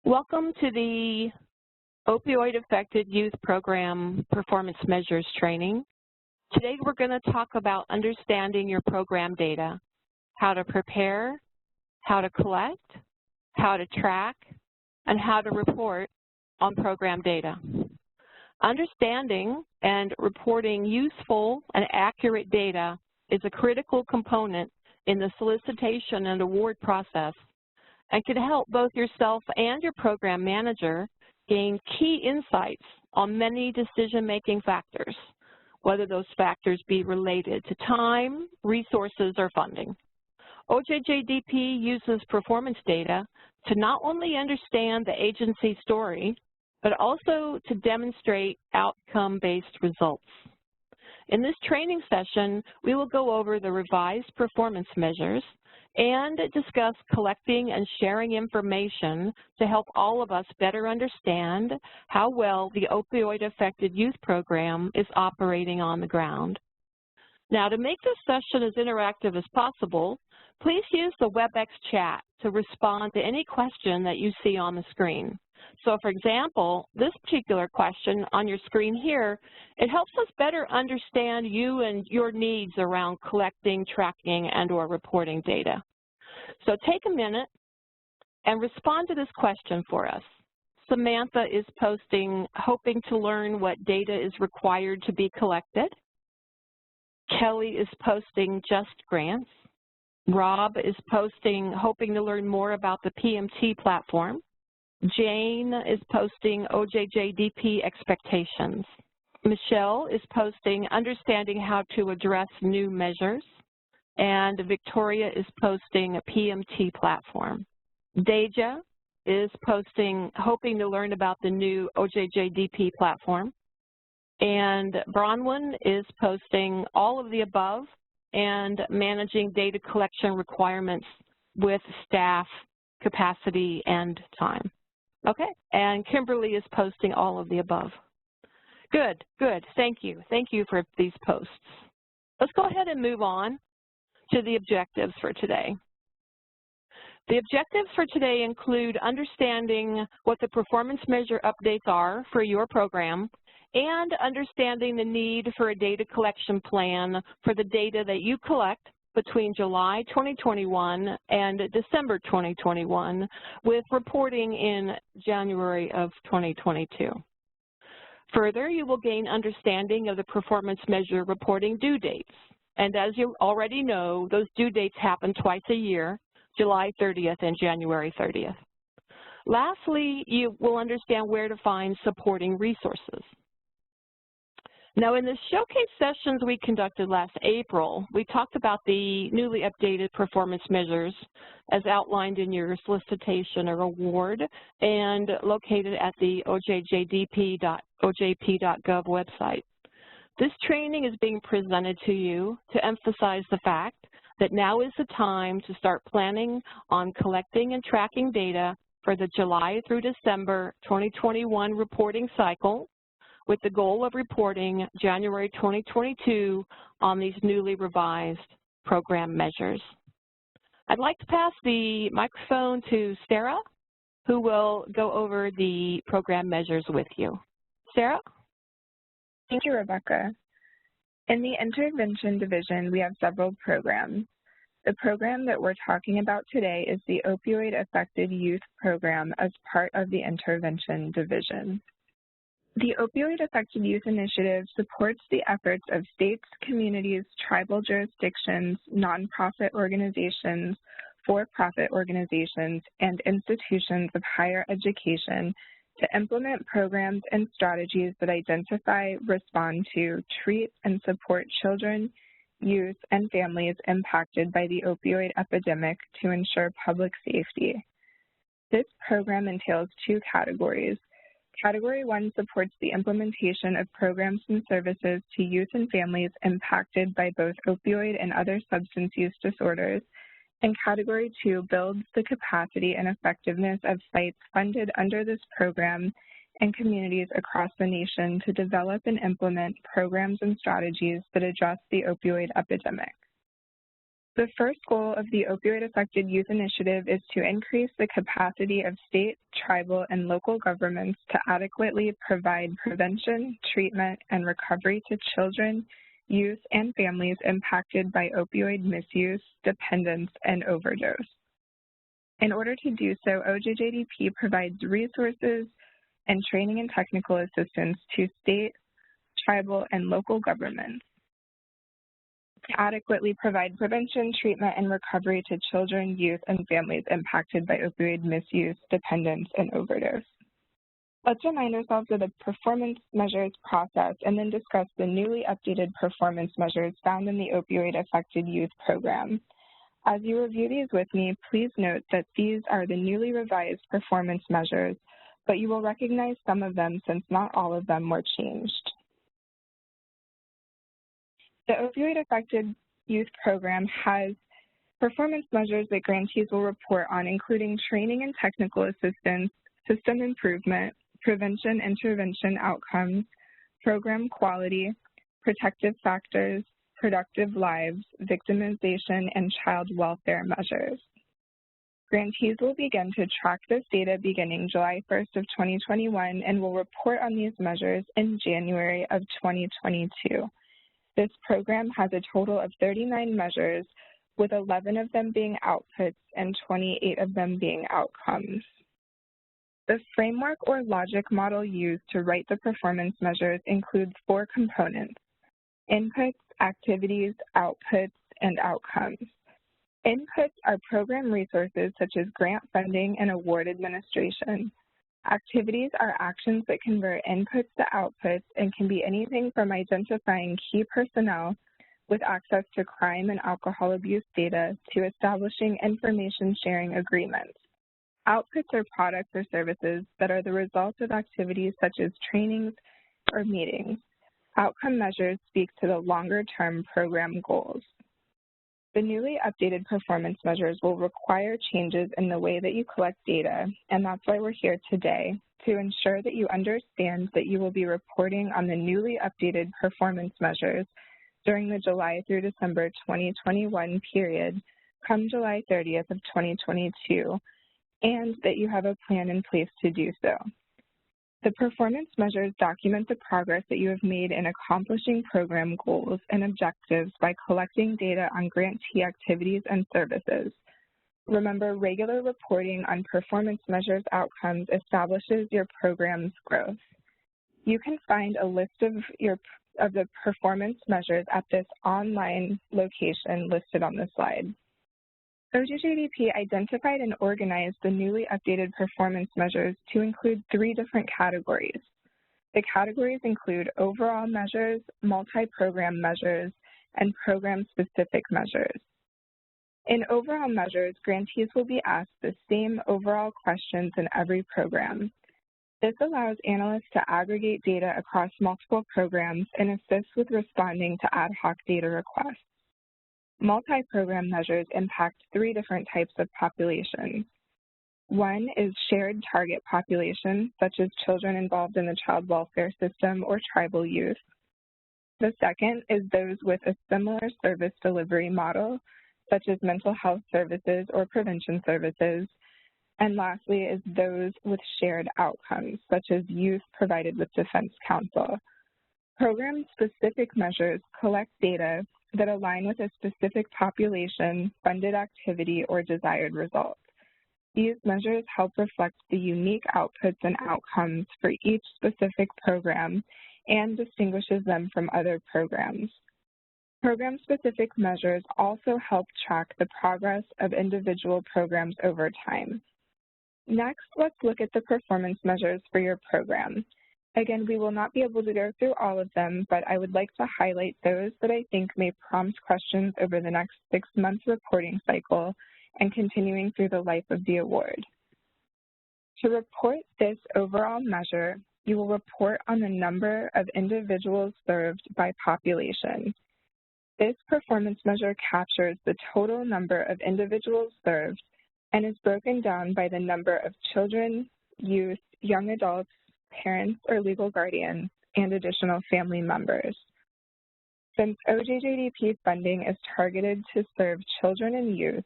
Welcome to the Opioid Affected Youth Program Performance Measures Training. Today we're going to talk about understanding your program data, how to prepare, how to collect, how to track, and how to report on program data. Understanding and reporting useful and accurate data is a critical component in the solicitation and award process and can help both yourself and your program manager gain key insights on many decision-making factors, whether those factors be related to time, resources, or funding. OJJDP uses performance data to not only understand the agency story, but also to demonstrate outcome-based results. In this training session, we will go over the revised performance measures and discuss collecting and sharing information to help all of us better understand how well the opioid-affected youth program is operating on the ground. Now, to make this session as interactive as possible, please use the WebEx chat to respond to any question that you see on the screen. So, for example, this particular question on your screen here, it helps us better understand you and your needs around collecting, tracking, and/or reporting data. So take a minute and respond to this question for us. Samantha is posting, hoping to learn what data is required to be collected. Kelly is posting JustGrants. Rob is posting, hoping to learn more about the PMT platform. Jane is posting OJJDP expectations. Michelle is posting understanding how to address new measures. And Victoria is posting a PMT platform. Deja is posting hoping to learn about the new OJJDP platform. And Bronwyn is posting all of the above and managing data collection requirements with staff, capacity, and time. Okay, and Kimberly is posting all of the above. Good, good, thank you. Thank you for these posts. Let's go ahead and move on to the objectives for today. The objectives for today include understanding what the performance measure updates are for your program and understanding the need for a data collection plan for the data that you collect between July 2021 and December 2021 with reporting in January of 2022. Further, you will gain understanding of the performance measure reporting due dates. And as you already know, those due dates happen twice a year, July 30th and January 30th. Lastly, you will understand where to find supporting resources. Now, in the showcase sessions we conducted last April, we talked about the newly updated performance measures as outlined in your solicitation or award and located at the OJJDP.ojp.gov website. This training is being presented to you to emphasize the fact that now is the time to start planning on collecting and tracking data for the July through December 2021 reporting cycle with the goal of reporting January 2022 on these newly revised program measures. I'd like to pass the microphone to Sarah, who will go over the program measures with you. Sarah? Thank you, Rebecca. In the Intervention Division, we have several programs. The program that we're talking about today is the Opioid Affected Youth Program as part of the Intervention Division. The Opioid Affected Youth Initiative supports the efforts of states, communities, tribal jurisdictions, nonprofit organizations, for-profit organizations, and institutions of higher education to implement programs and strategies that identify, respond to, treat, and support children, youth, and families impacted by the opioid epidemic to ensure public safety. This program entails two categories. Category 1 supports the implementation of programs and services to youth and families impacted by both opioid and other substance use disorders, and Category 2 builds the capacity and effectiveness of sites funded under this program and communities across the nation to develop and implement programs and strategies that address the opioid epidemic. The first goal of the Opioid Affected Youth Initiative is to increase the capacity of state, tribal, and local governments to adequately provide prevention, treatment, and recovery to children, youth, and families impacted by opioid misuse, dependence, and overdose. In order to do so, OJJDP provides resources and training and technical assistance to state, tribal, and local governments to adequately provide prevention, treatment, and recovery to children, youth, and families impacted by opioid misuse, dependence, and overdose. Let's remind ourselves of the performance measures process and then discuss the newly updated performance measures found in the Opioid Affected Youth Program. As you review these with me, please note that these are the newly revised performance measures, but you will recognize some of them since not all of them were changed. The Opioid Affected Youth Program has performance measures that grantees will report on, including training and technical assistance, system improvement, prevention intervention outcomes, program quality, protective factors, productive lives, victimization, and child welfare measures. Grantees will begin to track this data beginning July 1st of 2021 and will report on these measures in January of 2022. This program has a total of 39 measures, with 11 of them being outputs and 28 of them being outcomes. The framework or logic model used to write the performance measures includes 4 components: inputs, activities, outputs, and outcomes. Inputs are program resources such as grant funding and award administration. Activities are actions that convert inputs to outputs and can be anything from identifying key personnel with access to crime and alcohol abuse data to establishing information sharing agreements. Outputs are products or services that are the result of activities such as trainings or meetings. Outcome measures speak to the longer-term program goals. The newly updated performance measures will require changes in the way that you collect data, and that's why we're here today, to ensure that you understand that you will be reporting on the newly updated performance measures during the July through December 2021 period, come July 30th of 2022, and that you have a plan in place to do so. The performance measures document the progress that you have made in accomplishing program goals and objectives by collecting data on grantee activities and services. Remember, regular reporting on performance measures outcomes establishes your program's growth. You can find a list of the performance measures at this online location listed on the slide. OJJDP identified and organized the newly updated performance measures to include 3 different categories. The categories include overall measures, multi-program measures, and program-specific measures. In overall measures, grantees will be asked the same overall questions in every program. This allows analysts to aggregate data across multiple programs and assist with responding to ad hoc data requests. Multi-program measures impact 3 different types of populations. One is shared target population, such as children involved in the child welfare system or tribal youth. The second is those with a similar service delivery model, such as mental health services or prevention services. And lastly is those with shared outcomes, such as youth provided with defense counsel. Program-specific measures collect data that align with a specific population, funded activity, or desired result. These measures help reflect the unique outputs and outcomes for each specific program and distinguishes them from other programs. Program-specific measures also help track the progress of individual programs over time. Next, let's look at the performance measures for your program. Again, we will not be able to go through all of them, but I would like to highlight those that I think may prompt questions over the next 6-month reporting cycle and continuing through the life of the award. To report this overall measure, you will report on the number of individuals served by population. This performance measure captures the total number of individuals served and is broken down by the number of children, youth, young adults, parents or legal guardians, and additional family members. Since OJJDP funding is targeted to serve children and youth,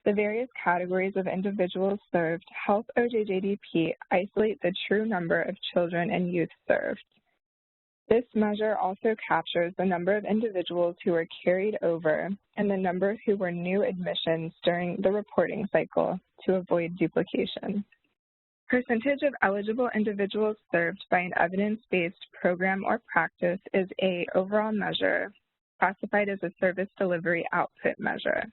the various categories of individuals served help OJJDP isolate the true number of children and youth served. This measure also captures the number of individuals who were carried over and the number who were new admissions during the reporting cycle to avoid duplication. Percentage of eligible individuals served by an evidence-based program or practice is an overall measure classified as a service delivery output measure.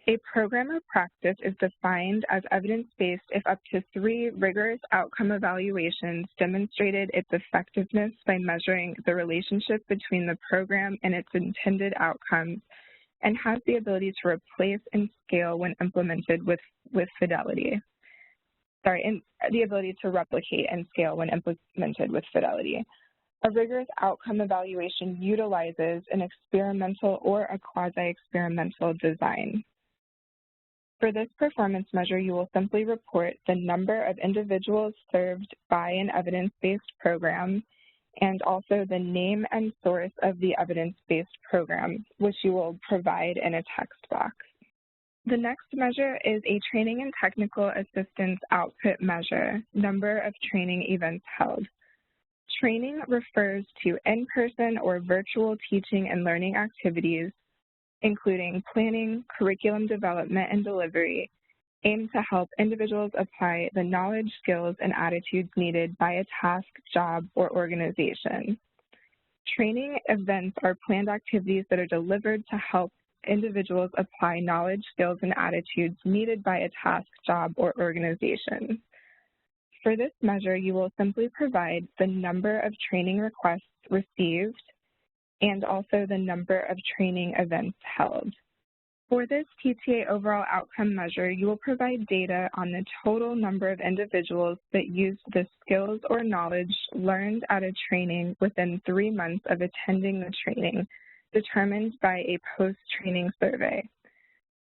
A program or practice is defined as evidence-based if up to 3 rigorous outcome evaluations demonstrated its effectiveness by measuring the relationship between the program and its intended outcomes, and has the ability to replace and scale when implemented with fidelity. And the ability to replicate and scale when implemented with fidelity. A rigorous outcome evaluation utilizes an experimental or a quasi-experimental design. For this performance measure, you will simply report the number of individuals served by an evidence-based program and also the name and source of the evidence-based program, which you will provide in a text box. The next measure is a training and technical assistance output measure, number of training events held. Training refers to in-person or virtual teaching and learning activities, including planning, curriculum development, and delivery, aimed to help individuals apply the knowledge, skills, and attitudes needed by a task, job, or organization. Training events are planned activities that are delivered to help individuals apply knowledge, skills, and attitudes needed by a task, job, or organization. For this measure, you will simply provide the number of training requests received and also the number of training events held. For this TTA overall outcome measure, you will provide data on the total number of individuals that used the skills or knowledge learned at a training within 3 months of attending the training, determined by a post-training survey.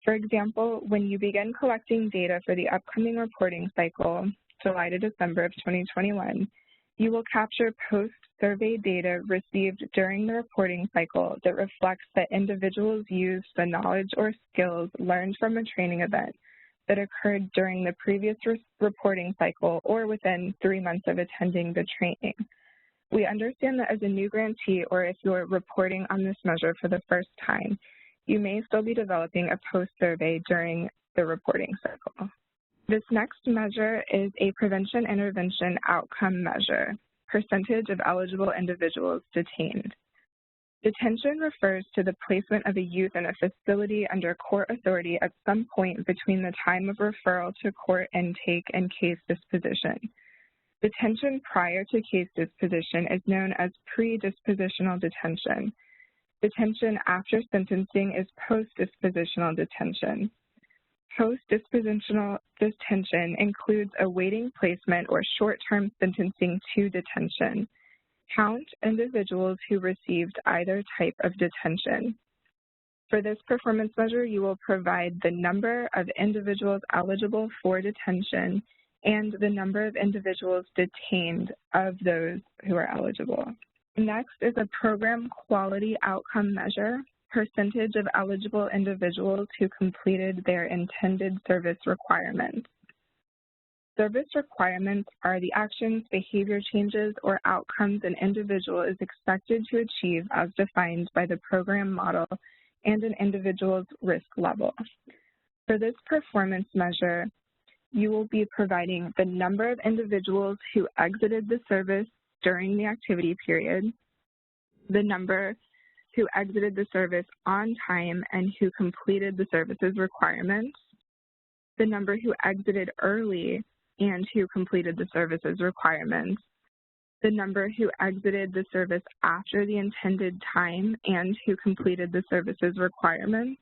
For example, when you begin collecting data for the upcoming reporting cycle, July to December of 2021, you will capture post-survey data received during the reporting cycle that reflects that individuals used the knowledge or skills learned from a training event that occurred during the previous reporting cycle or within 3 months of attending the training. We understand that as a new grantee, or if you're reporting on this measure for the first time, you may still be developing a post-survey during the reporting cycle. This next measure is a prevention intervention outcome measure, percentage of eligible individuals detained. Detention refers to the placement of a youth in a facility under court authority at some point between the time of referral to court intake and case disposition. Detention prior to case disposition is known as pre-dispositional detention. Detention after sentencing is post-dispositional detention. Post-dispositional detention includes awaiting placement or short-term sentencing to detention. Count individuals who received either type of detention. For this performance measure, you will provide the number of individuals eligible for detention and the number of individuals detained of those who are eligible. Next is a program quality outcome measure, percentage of eligible individuals who completed their intended service requirements. Service requirements are the actions, behavior changes, or outcomes an individual is expected to achieve as defined by the program model and an individual's risk level. For this performance measure, you will be providing the number of individuals who exited the service during the activity period, the number who exited the service on time and who completed the service's requirements, the number who exited early and who completed the service's requirements, the number who exited the service after the intended time and who completed the service's requirements,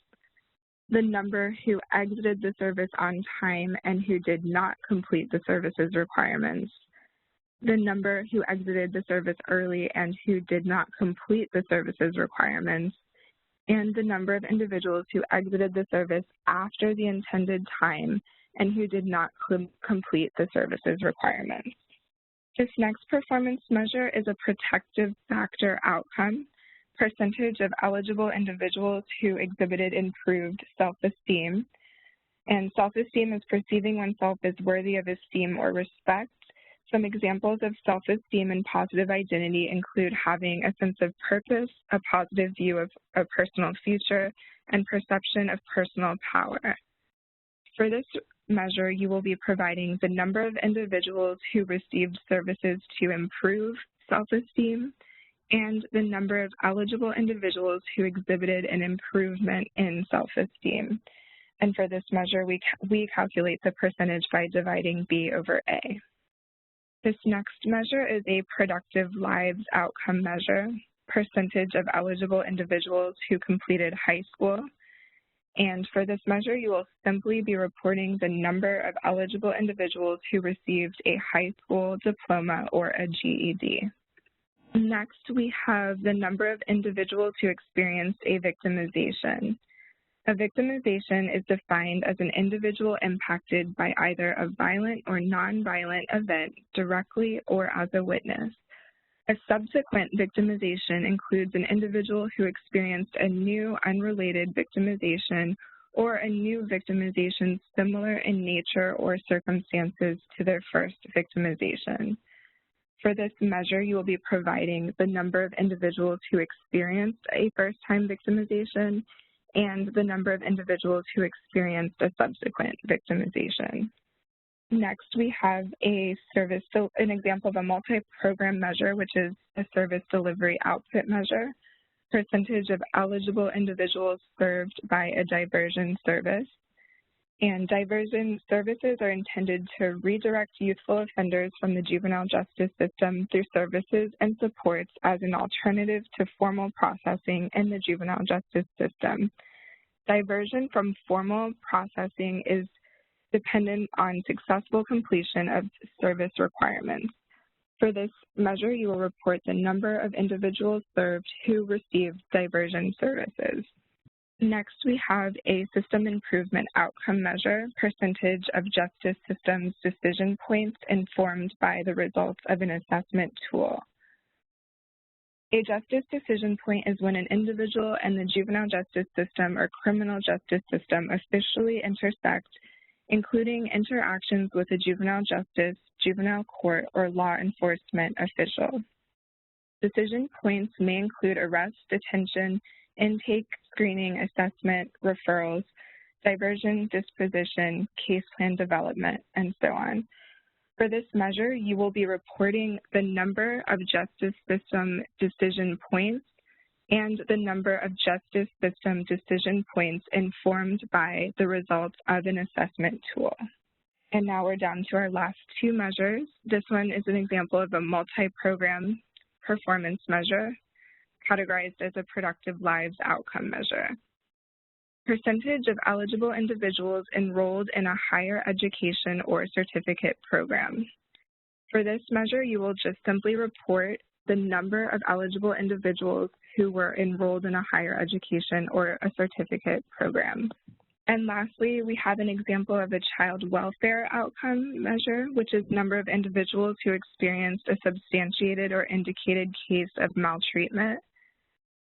the number who exited the service on time and who did not complete the service's requirements, the number who exited the service early and who did not complete the service's requirements, and the number of individuals who exited the service after the intended time and who did not complete the service's requirements. This next performance measure is a protective factor outcome, percentage of eligible individuals who exhibited improved self-esteem. And self-esteem is perceiving oneself as worthy of esteem or respect. Some examples of self-esteem and positive identity include having a sense of purpose, a positive view of a personal future, and perception of personal power. For this measure, you will be providing the number of individuals who received services to improve self-esteem and the number of eligible individuals who exhibited an improvement in self-esteem. And for this measure, we calculate the percentage by dividing B over A. This next measure is a productive lives outcome measure, percentage of eligible individuals who completed high school. And for this measure, you will simply be reporting the number of eligible individuals who received a high school diploma or a GED. Next, we have the number of individuals who experienced a victimization. A victimization is defined as an individual impacted by either a violent or nonviolent event directly or as a witness. A subsequent victimization includes an individual who experienced a new unrelated victimization or a new victimization similar in nature or circumstances to their first victimization. For this measure, you will be providing the number of individuals who experienced a first-time victimization and the number of individuals who experienced a subsequent victimization. Next, we have an example of a multi-program measure, which is a service delivery output measure, percentage of eligible individuals served by a diversion service. And diversion services are intended to redirect youthful offenders from the juvenile justice system through services and supports as an alternative to formal processing in the juvenile justice system. Diversion from formal processing is dependent on successful completion of service requirements. For this measure, you will report the number of individuals served who received diversion services. Next, we have a system improvement outcome measure, percentage of justice systems decision points informed by the results of an assessment tool. A justice decision point is when an individual and the juvenile justice system or criminal justice system officially intersect, including interactions with a juvenile justice, juvenile court, or law enforcement official. Decision points may include arrest, detention, intake, screening, assessment, referrals, diversion, disposition, case plan development, and so on. For this measure, you will be reporting the number of justice system decision points and the number of justice system decision points informed by the results of an assessment tool. And now we're down to our last two measures. This one is an example of a multi-program performance measure, categorized as a productive lives outcome measure. Percentage of eligible individuals enrolled in a higher education or certificate program. For this measure, you will just simply report the number of eligible individuals who were enrolled in a higher education or a certificate program. And lastly, we have an example of a child welfare outcome measure, which is number of individuals who experienced a substantiated or indicated case of maltreatment.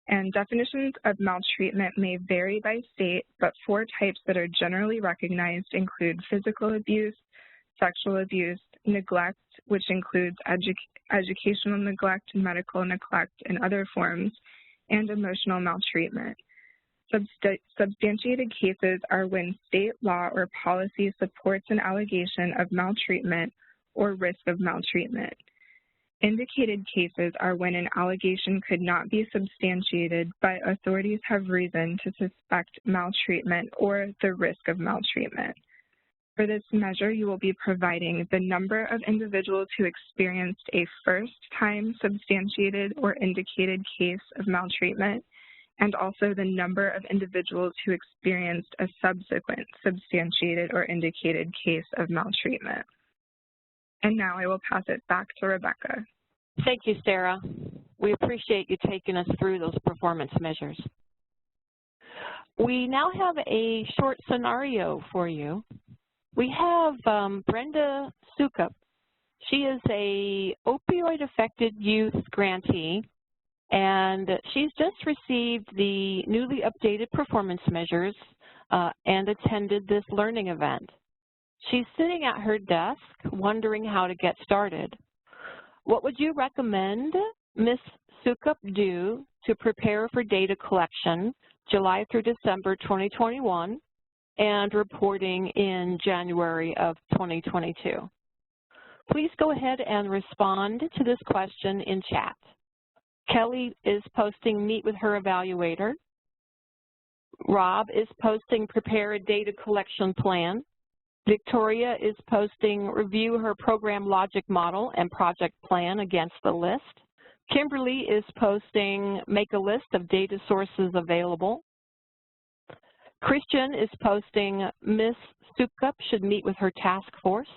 And definitions of maltreatment may vary by state, but 4 types that are generally recognized include physical abuse, sexual abuse, neglect, which includes educational neglect, medical neglect, and other forms, and emotional maltreatment. Substantiated cases are when state law or policy supports an allegation of maltreatment or risk of maltreatment. Indicated cases are when an allegation could not be substantiated, but authorities have reason to suspect maltreatment or the risk of maltreatment. For this measure, you will be providing the number of individuals who experienced a first-time substantiated or indicated case of maltreatment, and also the number of individuals who experienced a subsequent substantiated or indicated case of maltreatment. And now I will pass it back to Rebecca. Thank you, Sarah. We appreciate you taking us through those performance measures. We now have a short scenario for you. We have Brenda Sukup. She is a opioid-affected youth grantee and she's just received the newly updated performance measures and attended this learning event. She's sitting at her desk wondering how to get started. What would you recommend Ms. Sukup do to prepare for data collection July through December 2021 and reporting in January of 2022? Please go ahead and respond to this question in chat. Kelly is posting meet with her evaluator. Rob is posting prepare a data collection plan. Victoria is posting review her program logic model and project plan against the list. Kimberly is posting make a list of data sources available. Christian is posting Ms. Sukup should meet with her task force.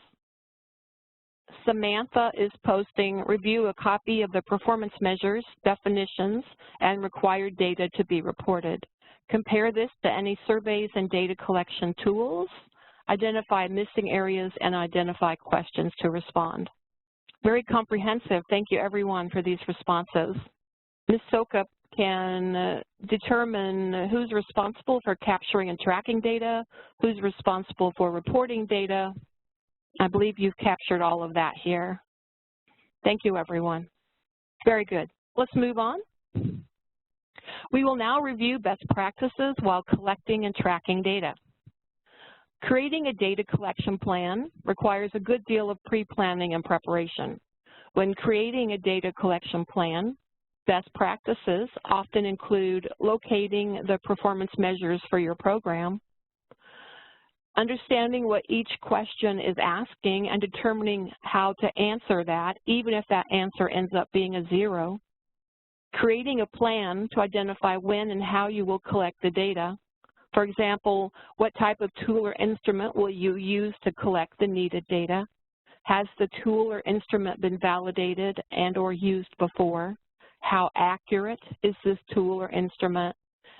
Samantha is posting review a copy of the performance measures, definitions, and required data to be reported. Compare this to any surveys and data collection tools. Identify missing areas and identify questions to respond. Very comprehensive. Thank you, everyone, for these responses. Ms. Sukup can determine who's responsible for capturing and tracking data, who's responsible for reporting data. I believe you've captured all of that here. Thank you, everyone. Very good. Let's move on. We will now review best practices while collecting and tracking data. Creating a data collection plan requires a good deal of pre-planning and preparation. When creating a data collection plan, best practices often include locating the performance measures for your program, understanding what each question is asking and determining how to answer that, even if that answer ends up being a 0, creating a plan to identify when and how you will collect the data. For example, what type of tool or instrument will you use to collect the needed data? Has the tool or instrument been validated and or used before? How accurate is this tool or instrument?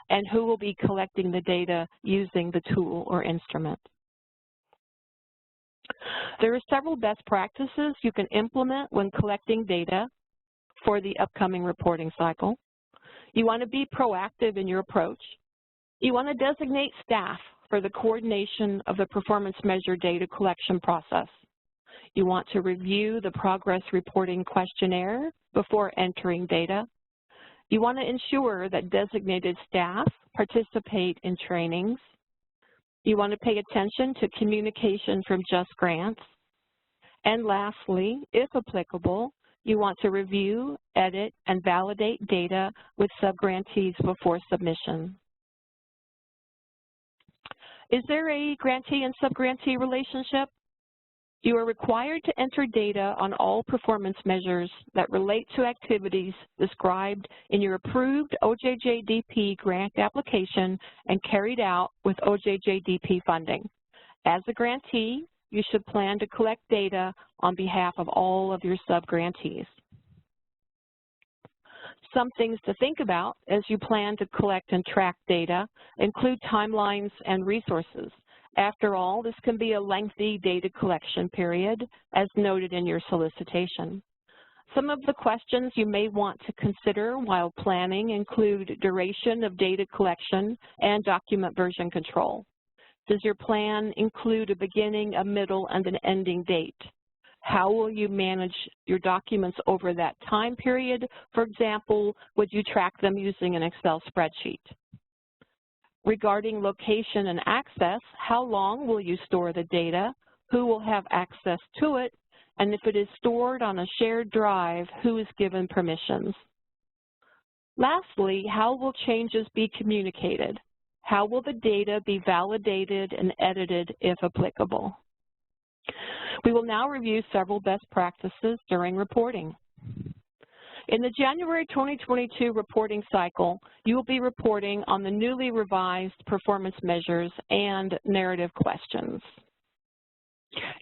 And who will be collecting the data using the tool or instrument? There are several best practices you can implement when collecting data for the upcoming reporting cycle. You want to be proactive in your approach. You want to designate staff for the coordination of the performance measure data collection process. You want to review the progress reporting questionnaire before entering data. You want to ensure that designated staff participate in trainings. You want to pay attention to communication from JustGrants. And lastly, if applicable, you want to review, edit, and validate data with subgrantees before submission. Is there a grantee and subgrantee relationship? You are required to enter data on all performance measures that relate to activities described in your approved OJJDP grant application and carried out with OJJDP funding. As a grantee, you should plan to collect data on behalf of all of your subgrantees. Some things to think about as you plan to collect and track data include timelines and resources. After all, this can be a lengthy data collection period, as noted in your solicitation. Some of the questions you may want to consider while planning include duration of data collection and document version control. Does your plan include a beginning, a middle, and an ending date? How will you manage your documents over that time period? For example, would you track them using an Excel spreadsheet? Regarding location and access, how long will you store the data? Who will have access to it? And if it is stored on a shared drive, who is given permissions? Lastly, how will changes be communicated? How will the data be validated and edited if applicable? We will now review several best practices during reporting. In the January 2022 reporting cycle, you will be reporting on the newly revised performance measures and narrative questions.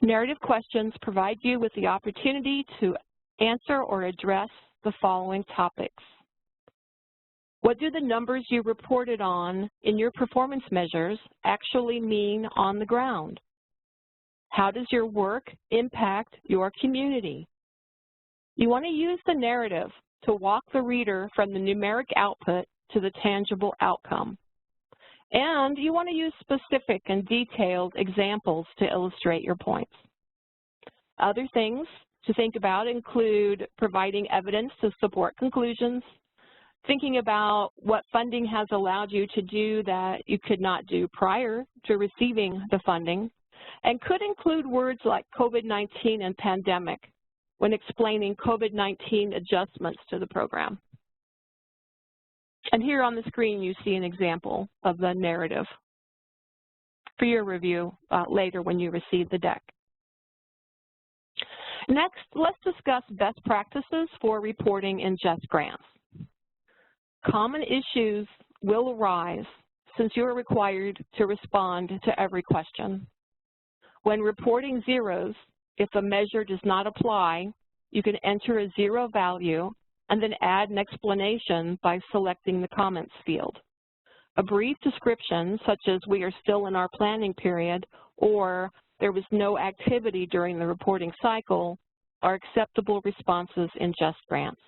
Narrative questions provide you with the opportunity to answer or address the following topics. What do the numbers you reported on in your performance measures actually mean on the ground? How does your work impact your community? You want to use the narrative to walk the reader from the numeric output to the tangible outcome. And you want to use specific and detailed examples to illustrate your points. Other things to think about include providing evidence to support conclusions, thinking about what funding has allowed you to do that you could not do prior to receiving the funding, and could include words like COVID-19 and pandemic when explaining COVID-19 adjustments to the program. And here on the screen you see an example of the narrative for your review later when you receive the deck. Next, let's discuss best practices for reporting in JustGrants. Common issues will arise since you are required to respond to every question. When reporting zeros, if a measure does not apply, you can enter a zero value and then add an explanation by selecting the comments field. A brief description, such as "we are still in our planning period" or "there was no activity during the reporting cycle," are acceptable responses in JustGrants.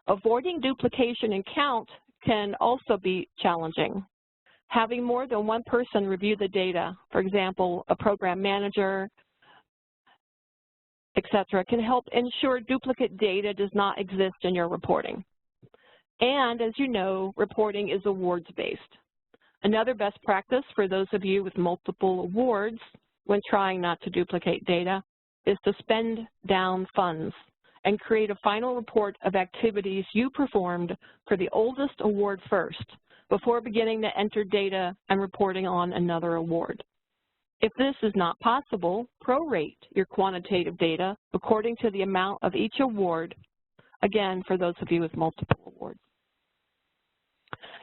Avoiding duplication and count can also be challenging. Having more than one person review the data, for example, a program manager, etc., can help ensure duplicate data does not exist in your reporting. And as you know, reporting is awards-based. Another best practice for those of you with multiple awards when trying not to duplicate data is to spend down funds and create a final report of activities you performed for the oldest award first before beginning to enter data and reporting on another award. If this is not possible, prorate your quantitative data according to the amount of each award, again, for those of you with multiple awards.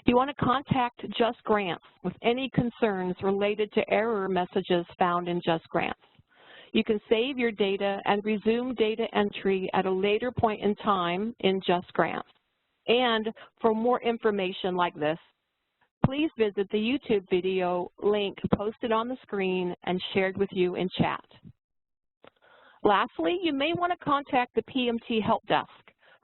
You want to contact JustGrants with any concerns related to error messages found in JustGrants. You can save your data and resume data entry at a later point in time in JustGrants. And for more information like this, please visit the YouTube video link posted on the screen and shared with you in chat. Lastly, you may want to contact the PMT Helpdesk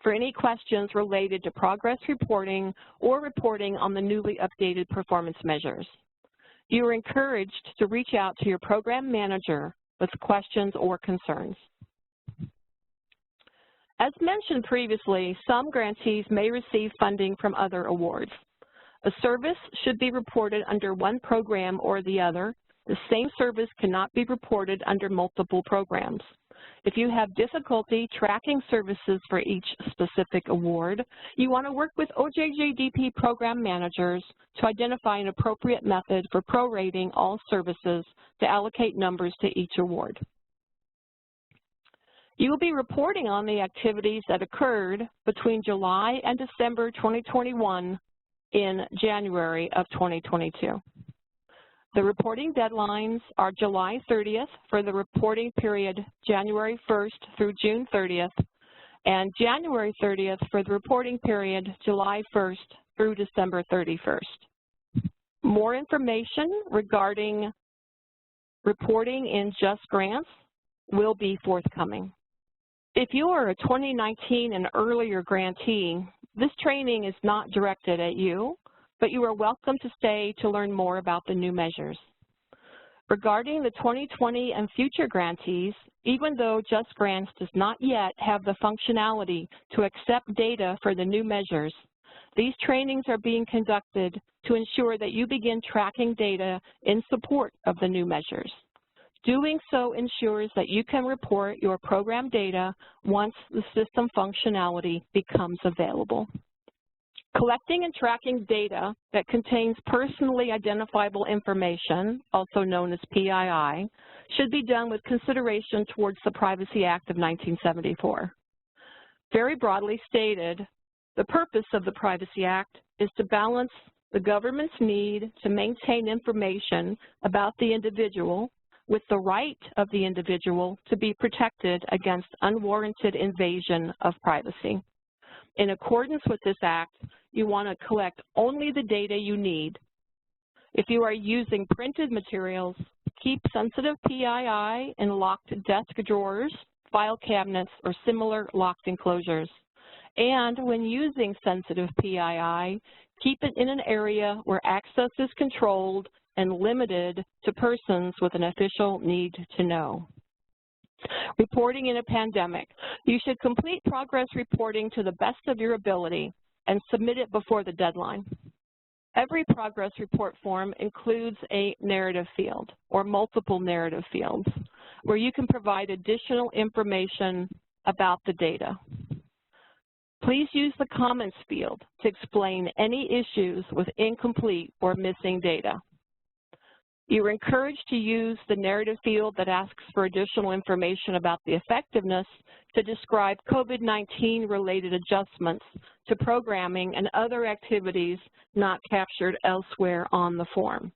for any questions related to progress reporting or reporting on the newly updated performance measures. You are encouraged to reach out to your program manager with questions or concerns. As mentioned previously, some grantees may receive funding from other awards. A service should be reported under one program or the other. The same service cannot be reported under multiple programs. If you have difficulty tracking services for each specific award, you want to work with OJJDP program managers to identify an appropriate method for prorating all services to allocate numbers to each award. You will be reporting on the activities that occurred between July and December 2021 in January of 2022. The reporting deadlines are July 30th for the reporting period January 1st through June 30th, and January 30th for the reporting period July 1st through December 31st. More information regarding reporting in JustGrants will be forthcoming. If you are a 2019 and earlier grantee, this training is not directed at you, but you are welcome to stay to learn more about the new measures. Regarding the 2020 and future grantees, even though JustGrants does not yet have the functionality to accept data for the new measures, these trainings are being conducted to ensure that you begin tracking data in support of the new measures. Doing so ensures that you can report your program data once the system functionality becomes available. Collecting and tracking data that contains personally identifiable information, also known as PII, should be done with consideration towards the Privacy Act of 1974. Very broadly stated, the purpose of the Privacy Act is to balance the government's need to maintain information about the individual with the right of the individual to be protected against unwarranted invasion of privacy. In accordance with this act, you want to collect only the data you need. If you are using printed materials, keep sensitive PII in locked desk drawers, file cabinets, or similar locked enclosures. And when using sensitive PII, keep it in an area where access is controlled and limited to persons with an official need to know. Reporting in a pandemic. You should complete progress reporting to the best of your ability and submit it before the deadline. Every progress report form includes a narrative field or multiple narrative fields where you can provide additional information about the data. Please use the comments field to explain any issues with incomplete or missing data. You are encouraged to use the narrative field that asks for additional information about the effectiveness to describe COVID-19 related adjustments to programming and other activities not captured elsewhere on the form.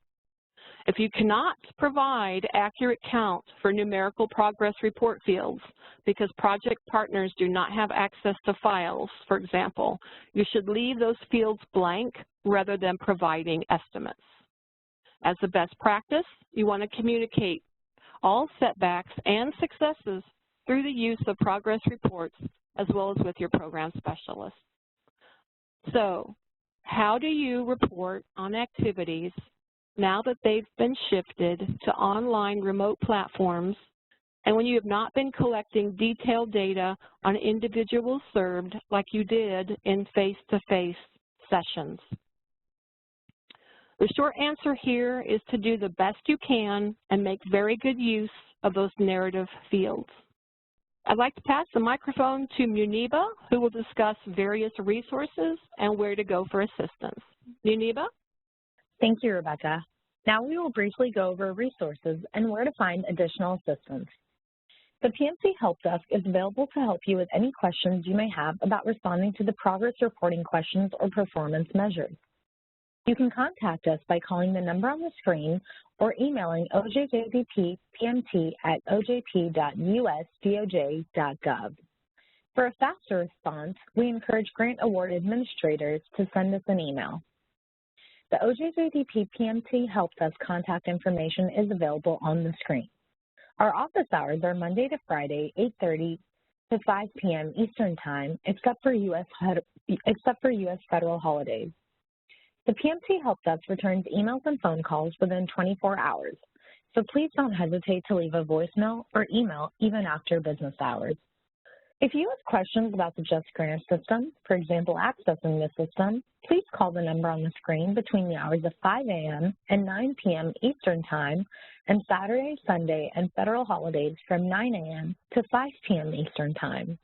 If you cannot provide accurate count for numerical progress report fields because project partners do not have access to files, for example, you should leave those fields blank rather than providing estimates. As a best practice, you want to communicate all setbacks and successes through the use of progress reports as well as with your program specialist. So, how do you report on activities now that they've been shifted to online remote platforms and when you have not been collecting detailed data on individuals served like you did in face-to-face sessions? The short answer here is to do the best you can and make very good use of those narrative fields. I'd like to pass the microphone to Muniba, who will discuss various resources and where to go for assistance. Muniba? Thank you, Rebecca. Now we will briefly go over resources and where to find additional assistance. The PMC Helpdesk is available to help you with any questions you may have about responding to the progress reporting questions or performance measures. You can contact us by calling the number on the screen or emailing OJJDP PMT at ojp.usdoj.gov. For a faster response, we encourage grant award administrators to send us an email. The OJJDP PMT Helpdesk contact information is available on the screen. Our office hours are Monday to Friday, 8:30 to 5 p.m. Eastern Time, except for U.S. federal holidays. The PMT Helpdesk returns emails and phone calls within 24 hours, so please don't hesitate to leave a voicemail or email even after business hours. If you have questions about the JustGrants system, for example, accessing the system, please call the number on the screen between the hours of 5 a.m. and 9 p.m. Eastern Time and Saturday, Sunday, and federal holidays from 9 a.m. to 5 p.m. Eastern Time.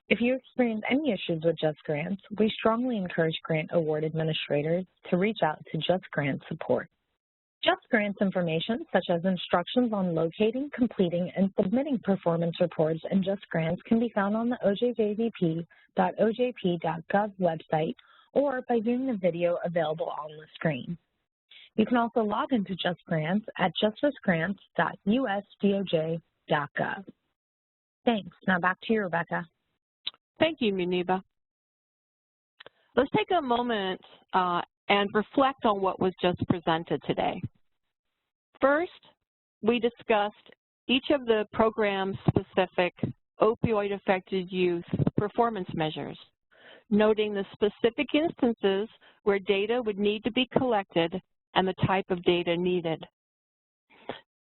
If you experience any issues with JustGrants, we strongly encourage grant award administrators to reach out to JustGrants support. JustGrants information, such as instructions on locating, completing, and submitting performance reports in JustGrants, can be found on the OJJDP.ojp.gov website or by viewing the video available on the screen. You can also log into JustGrants at justgrants.usdoj.gov. Thanks. Now back to you, Rebecca. Thank you, Muniba. Let's take a moment and reflect on what was just presented today. First, we discussed each of the program-specific opioid-affected youth performance measures, noting the specific instances where data would need to be collected and the type of data needed.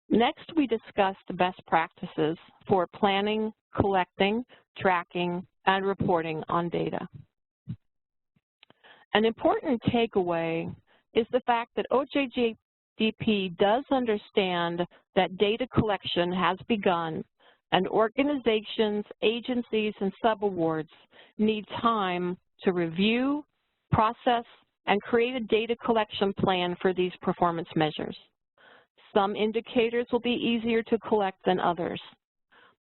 Next, we discussed the best practices for planning, collecting, tracking, and reporting on data. An important takeaway is the fact that OJJDP does understand that data collection has begun and organizations, agencies, and subawards need time to review, process, and create a data collection plan for these performance measures. Some indicators will be easier to collect than others.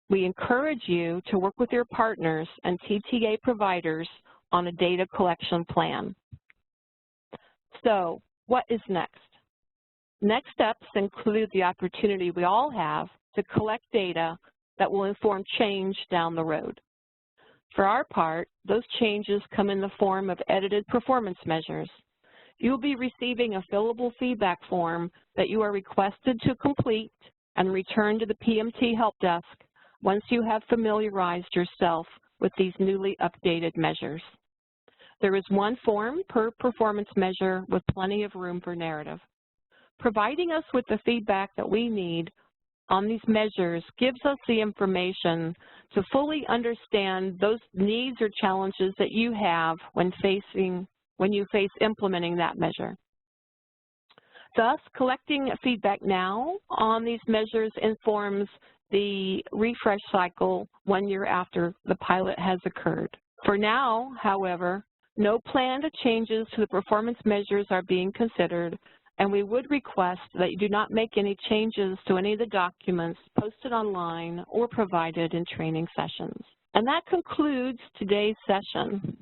We encourage you to work with your partners and TTA providers on a data collection plan. So, what is next? Next steps include the opportunity we all have to collect data that will inform change down the road. For our part, those changes come in the form of edited performance measures. You'll be receiving a fillable feedback form that you are requested to complete and return to the PMT Helpdesk once you have familiarized yourself with these newly updated measures. There is one form per performance measure with plenty of room for narrative. Providing us with the feedback that we need on these measures gives us the information to fully understand those needs or challenges that you have when you face implementing that measure. Thus, collecting feedback now on these measures informs the refresh cycle 1 year after the pilot has occurred. For now, however, no planned changes to the performance measures are being considered, and we would request that you do not make any changes to any of the documents posted online or provided in training sessions. And that concludes today's session.